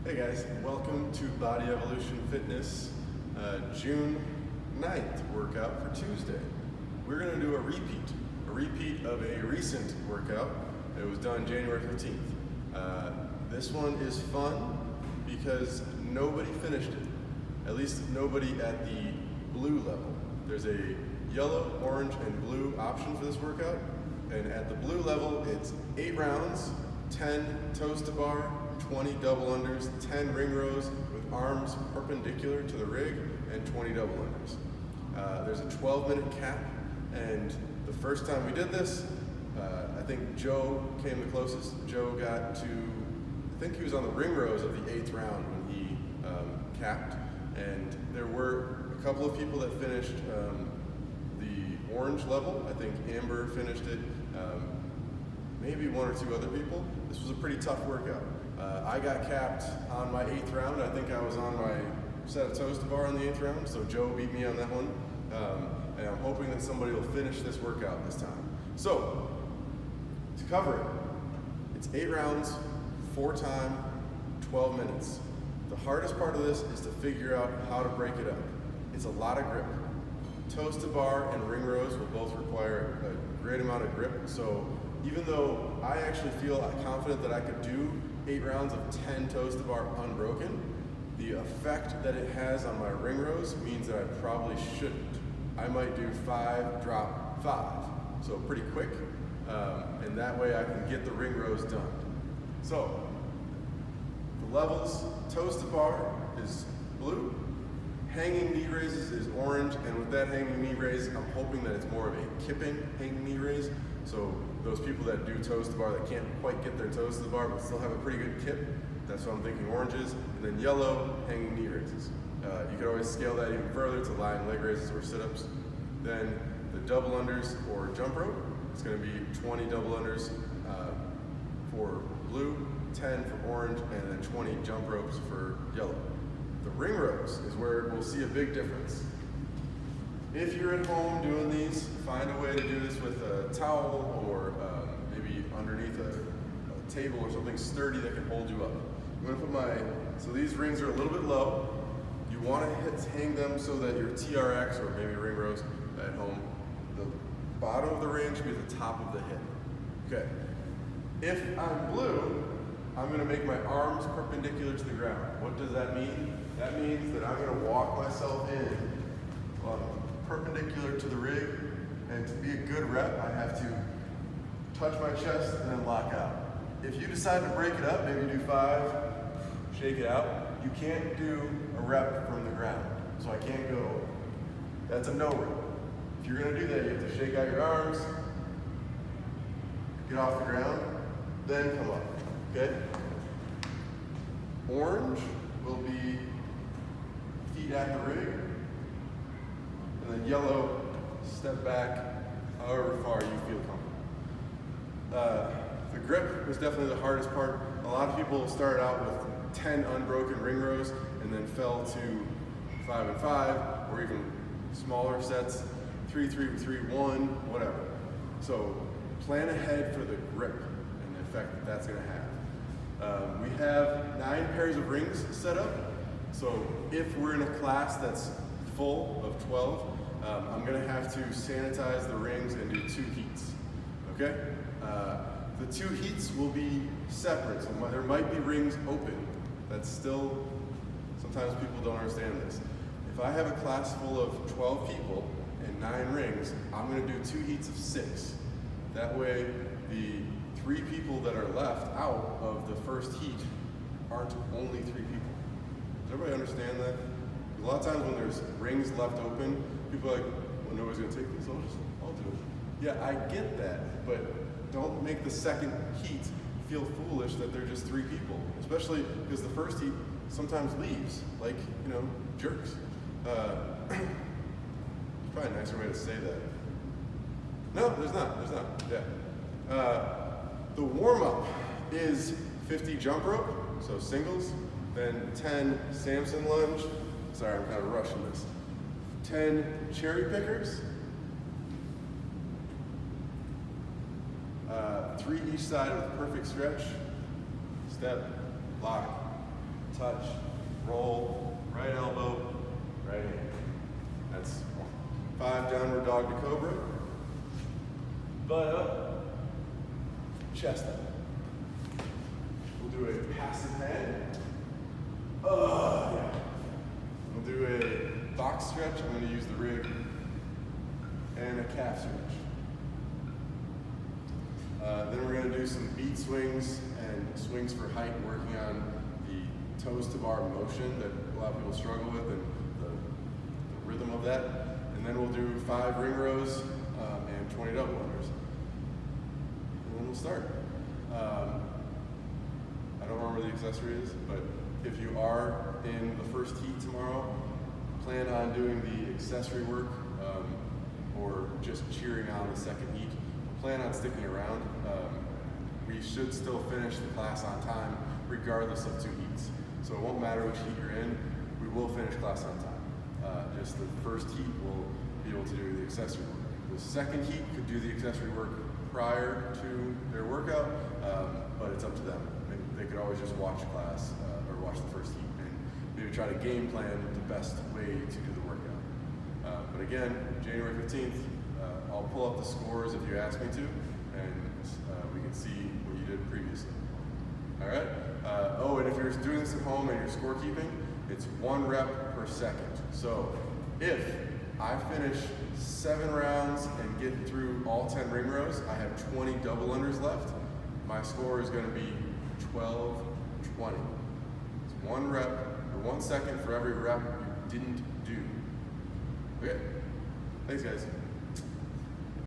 Hey guys, welcome to Body Evolution Fitness June 9th workout for Tuesday. We're going to do a repeat of a recent workout. It was done January 15th. This one is fun because nobody finished it, at least nobody at the blue level. There's a yellow, orange, and blue option for this workout, and at the blue level it's 8 rounds, 10 toes to bar, 20 double unders, 10 ring rows with arms perpendicular to the rig, and 20 double unders. There's a 12-minute cap, and the first time we did this, I think Joe came the closest. Joe got to, I think he was on the ring rows of the 8th round when he capped, and there were a couple of people that finished the orange level. I think Amber finished it, maybe 1 or 2 other people. This was a pretty tough workout. I got capped on my 8th round. I think I was on my set of toes to bar on the 8th round, so Joe beat me on that one. And I'm hoping that somebody will finish this workout this time. So, to cover it, it's 8 rounds, 4 time, 12 minutes. The hardest part of this is to figure out how to break it up. It's a lot of grip. Toes to bar and ring rows will both require a great amount of grip, so even though I actually feel confident that I could do 8 rounds of 10 toes to bar unbroken, the effect that it has on my ring rows means that I probably shouldn't. I might do 5, drop 5, so pretty quick, and that way I can get the ring rows done. So, the levels, toes to bar is blue, hanging knee raises is orange, and with that hanging knee raise, I'm hoping that it's more of a kipping hanging knee raise. So those people that do toes to bar that can't quite get their toes to the bar but still have a pretty good kip, that's what I'm thinking oranges. And then yellow, hanging knee raises. You could always scale that even further to lying leg raises or sit-ups. Then the double unders or jump rope, it's going to be 20 double unders for blue, 10 for orange, and then 20 jump ropes for yellow. The ring rows is where we'll see a big difference. If you're at home doing these, find a way to do this with a towel or maybe underneath a table or something sturdy that can hold you up. I'm going to put so these rings are a little bit low. You want to hang them so that your TRX or maybe ring rows at home, the bottom of the ring should be at the top of the hip. Okay. If I'm blue, I'm going to make my arms perpendicular to the ground. What does that mean? That means that I'm going to walk myself in perpendicular to the rig, and to be a good rep, I have to touch my chest and then lock out. If you decide to break it up, maybe do 5, shake it out, you can't do a rep from the ground. So I can't go, that's a no rep. If you're gonna do that, you have to shake out your arms, get off the ground, then come up, okay? Orange will be feet at the rig, and then yellow, step back, however far you feel comfortable. The grip was definitely the hardest part. A lot of people started out with 10 unbroken ring rows and then fell to 5 and 5, or even smaller sets, 3, 3, 3, 1, whatever. So plan ahead for the grip and the effect that that's gonna have. We have 9 pairs of rings set up. So if we're in a class that's full of 12, I'm gonna have to sanitize the rings and do 2 heats, okay? The 2 heats will be separate, so there might be rings open. That's still, sometimes people don't understand this. If I have a class full of 12 people and 9 rings, I'm gonna do 2 heats of 6. That way, the 3 people that are left out of the first heat aren't only 3 people. Does everybody understand that? A lot of times when there's rings left open, people are like, well, nobody's gonna take these, I'll do it. Yeah, I get that, but don't make the second heat feel foolish that they're just 3 people, especially because the first heat sometimes leaves, like, jerks. There's probably a nicer way to say that. No, there's not, yeah. The warm-up is 50 jump rope, so singles, then 10 Samson lunge. Sorry, I'm kind of rushing this. 10 cherry pickers, 3 each side with perfect stretch, step, lock, touch, roll, right elbow, right hand. That's 5 downward dog to cobra. Butt up, chest up. We'll do a passive head. Yeah. We'll do a box stretch. I'm going to use the rig. And a calf stretch. Then we're going to do some beat swings and swings for height, working on the toes to bar motion that a lot of people struggle with and the rhythm of that. And then we'll do 5 ring rows and 20 double unders. And then we'll start. I don't remember the accessory is, but if you are in the first heat tomorrow, plan on doing the accessory work or just cheering on the second heat. Plan on sticking around. We should still finish the class on time regardless of 2 heats. So it won't matter which heat you're in, we will finish class on time. Just the first heat will be able to do the accessory work. The second heat could do the accessory work prior to their workout, but it's up to them. They could always just watch class or watch the first heat and maybe try to game plan the best way to do the workout. But again, January 15th, I'll pull up the scores if you ask me to, and we can see what you did previously. All right? And if you're doing this at home and you're scorekeeping, it's 1 rep per second. So if I finish 7 rounds and get through all 10 ring rows, I have 20 double unders left. My score is going to be 12-20. It's 1 rep or 1 second for every rep you didn't do. Okay? Thanks, guys.